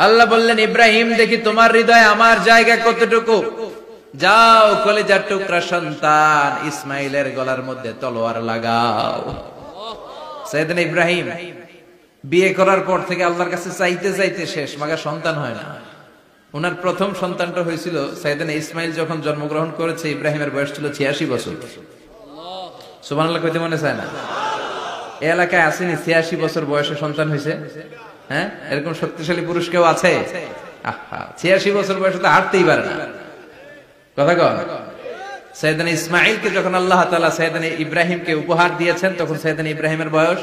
আল্লাহ বললেন, ইব্রাহিম দেখি তোমার হৃদয়ে আমার জায়গা কতটুকু, যাও কলিজার টুকরা সন্তান ইসমাইলের গলার মধ্যে তলোয়ার লাগাও। সাইয়েদনা ইব্রাহিম বিয়ে করার পর থেকে আল্লাহর কাছে চাইতে চাইতে শেষ, মাগার সন্তান হয় না। ওনার প্রথম সন্তানটা হয়েছিল সাইয়েদনা ইসমাইল যখন জন্মগ্রহণ করেছে, ইব্রাহিমের বয়স ছিল 86 বছর। সুবহানাল্লাহ কইতে মনে চায় না? এই এলাকায় আসেনি 86 বছর বয়সে সন্তান হয়েছে? হ্যাঁ, এরকম শক্তিশালী পুরুষ কেউ আছে? 86 বছর বয়সে তো হাঁটতেই পারে না। কথা কন। সাইয়েদনা ইসমাইলকে যখন আল্লাহ তাআলা সাইয়েদনা ইব্রাহিমকে উপহার দিয়েছেন, তখন সাইয়েদনা ইব্রাহিমের বয়স,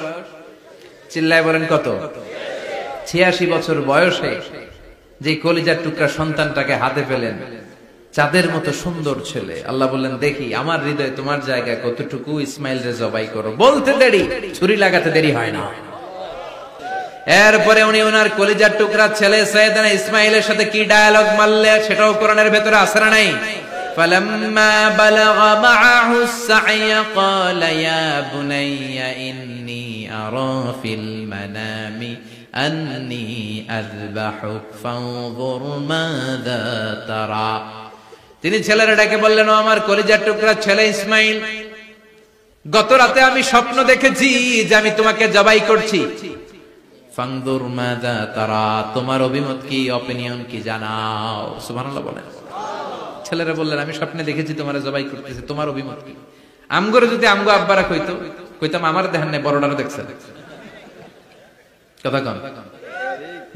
চিল্লায় বলেন কত? 86 বছর বয়সে যে কলিজার টুকরা সন্তানটাকে হাতে পেলেন, চাঁদের মতো সুন্দর ছেলে। আল্লাহ বললেন, দেখি আমার হৃদয়ে তোমার জায়গা কতটুকু, ইসমাইল রে জবাই করো। বলতে দেরি, ছুরি লাগাতে দেরি হয় না। এরপরে উনি ওনার কলিজার টুকরা ছেলে সাইয়েদনা ইসমাইলের সাথে কি ডায়ালগ মারলে সেটাও কোরআনের ভেতরে আছে না নাই? ফালাম্মা বালাগা মাআহু السعي قال يا بني إني أرى في المنام أني أذبحك فانظر ماذا ترى। তিনি ছেলের ডাকে বললেন, ও আমার কলিজার টুকরা ছেলে ইসমাইল, গত রাতে আমি স্বপ্ন দেখেছি যে আমি তোমাকে জবাই করছি। ফানজুর মাযা তারা, তোমার অভিমত কি, অপিনিয়ন কি জানাও। সুবহানাল্লাহ বলেন। ছেলেরা বললেন, আমি স্বপ্নে দেখেছি তোমারে জবাই করতেছি, তোমার অভিমত কি? আমগরে যদি আমগো আব্বারা কইতো, কইতাম আমার দেখেন না, বড়টারে দেখছেন। কথা কন।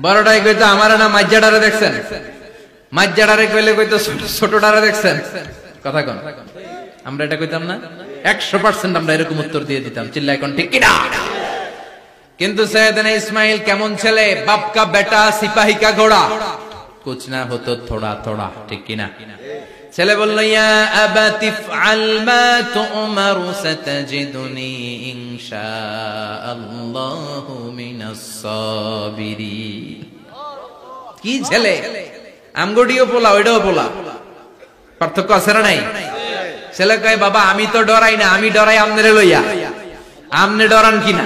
বড়টাই কইতো আমার না মাজ্জাডারে দেখছেন, মাজ্জাডারে কইলে কইতো ছোটটারে দেখছেন। কথা কন। আমরা এটা কইতাম না? 100% আমরা এরকম উত্তর দিয়ে দিতাম। চিল্লায় কোন ঠিক কিনা? কিন্তু সাইয়েদনা ইসমাইল কেমন ছেলে, বাপ কা বেটা সিপাহী কা ঘোড়া, কুছ না হতো থোড়া থোড়া, ঠিক কিনা? ছেলে বলল, ইয়া আবাতি ফআল মা তুমারু সাতাজিদুনি ইনশাআল্লাহু মিনাস সাবিরিন। কি ছেলে, আমগডিও পোলা ওইটাও পোলা, পার্থক্য আছে না নাই? ছেলে কয়, বাবা আমি তো ডরাই না, আমি ডরাই আমনেরে লইয়া। আমনে ডরান কিনা,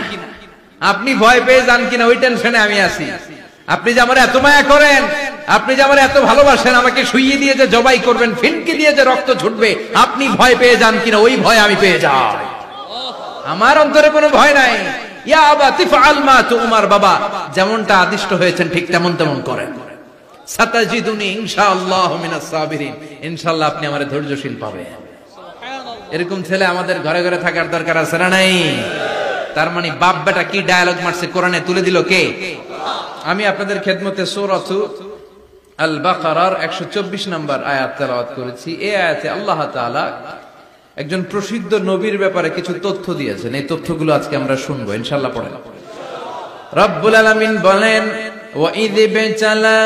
আপনি ভয় পেয়ে যান কিনা, ওই টেনশনে আমি আছি। আপনি যে আমার এত মায়া করেন, আপনি যে আমার এত ভালোবাসেন, আমাকে শুইয়ে দিয়ে যে জবাই করবেন, ফিনকি দিয়ে যে রক্ত ছুটবে, আপনি ভয় পেয়ে যান কিনা, ওই ভয় আমি পেয়ে যাই। আমার অন্তরে কোনো ভয় নাই। ইয়া আবাতি ফাআল মা তুমার, বাবা যেমনটা আদিষ্ট হয়েছেন ঠিক তেমন তেমন করেন। সাতাজিদুনি ইনশাআল্লাহু মিনাস সাবিরিন, ইনশাআল্লাহ আপনি আমারে ধৈর্যশীল পাবেন। এরকম ছেলে আমাদের ঘরে ঘরে থাকার দরকার আছে না নাই? তার মানে বাপ বেটা কি ডায়ালগ মারছে কোরআনে তুলে দিল কে? আমি আপনাদের খেদমতে সূরাত আল বাকারার 124 নম্বর আয়াত তেলাওয়াত করেছি। এই আয়াতে আল্লাহ তাআলা একজন প্রসিদ্ধ নবীর ব্যাপারে কিছু তথ্য দিয়েছেন। এই তথ্যগুলো আজকে আমরা শুনবো ইনশাআল্লাহ। পড়েন। রব্বুল আলামিন বলেন, ওয়া ইয বিতালা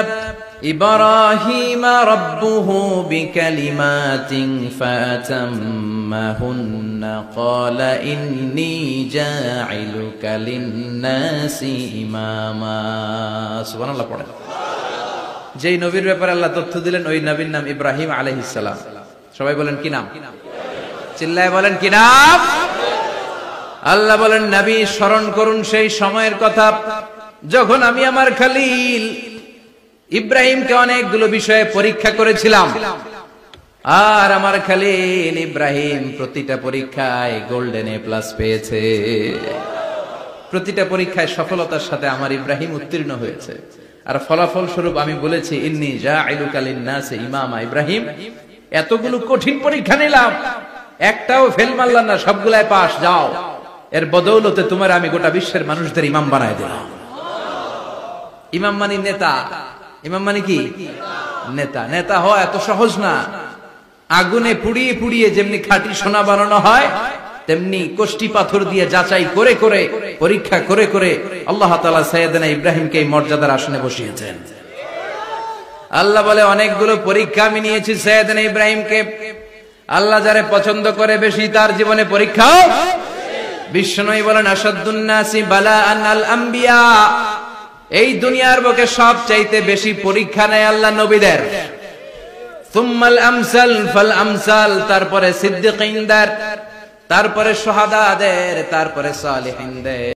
ইব্রাহিমা রাব্বুহু বিকালিমাতিন ফাতাম্মাহুন্না ক্বালা ইন্নী জাঈলুকা লিন-নাসি ইমামা। সুবহানাল্লাহ পড়েন। যেই নবীর ব্যাপারে আল্লাহ তথ্য দিলেন, ওই নবীর নাম ইব্রাহিম আলাইহিস সালাম। সবাই বলেন কি নাম? চিল্লায় বলেন কি নাম? আল্লাহ বলেন, নবী স্মরণ করুন সেই সময়ের কথা যখন আমি আমার খলিল ইব্রাহিমকে অনেকগুলো বিষয়ে পরীক্ষা করেছিলাম, আর আমার খলিল ইব্রাহিম প্রতিটা পরীক্ষায় গোল্ডেন এ প্লাস পেয়েছে। প্রতিটা পরীক্ষায় সফলতার সাথে আমার ইব্রাহিম উত্তীর্ণ হয়েছে। আর ফলাফল স্বরূপ আমি বলেছি, ইন্নী জাঈলুকা লিন-নাসি ইমামা। ইব্রাহিম এতগুলো কঠিন পরীক্ষা নিলাম, একটাও ফেল মারলাম না, সবগুলাই পাস। যাও, এর বদৌলতে তোমার আমি গোটা বিশ্বের মানুষদের ইমাম বানায় দিলাম। ইমাম মানে নেতা। ইমাম মানে কি? নেতা। নেতা হওয়া এত সহজ না। আগুনে পুড়িয়ে পুড়িয়ে যেমনি খাঁটি সোনা বানানো হয়, তেমনি কষ্টি পাথর দিয়ে যাচাই করে করে, পরীক্ষা করে করে আল্লাহ তাআলা সাইয়েদনা ইব্রাহিমকে এই মর্যাদার আসনে বসিয়েছেন। আল্লাহ বলে, অনেকগুলো পরীক্ষা আমি নিয়েছি সাইয়েদনা ইব্রাহিমকে। আল্লাহ যারে পছন্দ করে বেশি, তার জীবনে পরীক্ষাও। বিশ্বনবী বলেন, আশাদ্দুন নাসি বালাআন আল আম্বিয়া। এই দুনিয়ার বুকে সবচাইতে বেশি পরীক্ষা নেয় আল্লাহ নবীদের। সুম্মাল আমসাল ফাল আমসাল, তারপরে সিদ্দিকিনদের, তারপরে শুহাদাদের, তারপরে সালিহিনদের।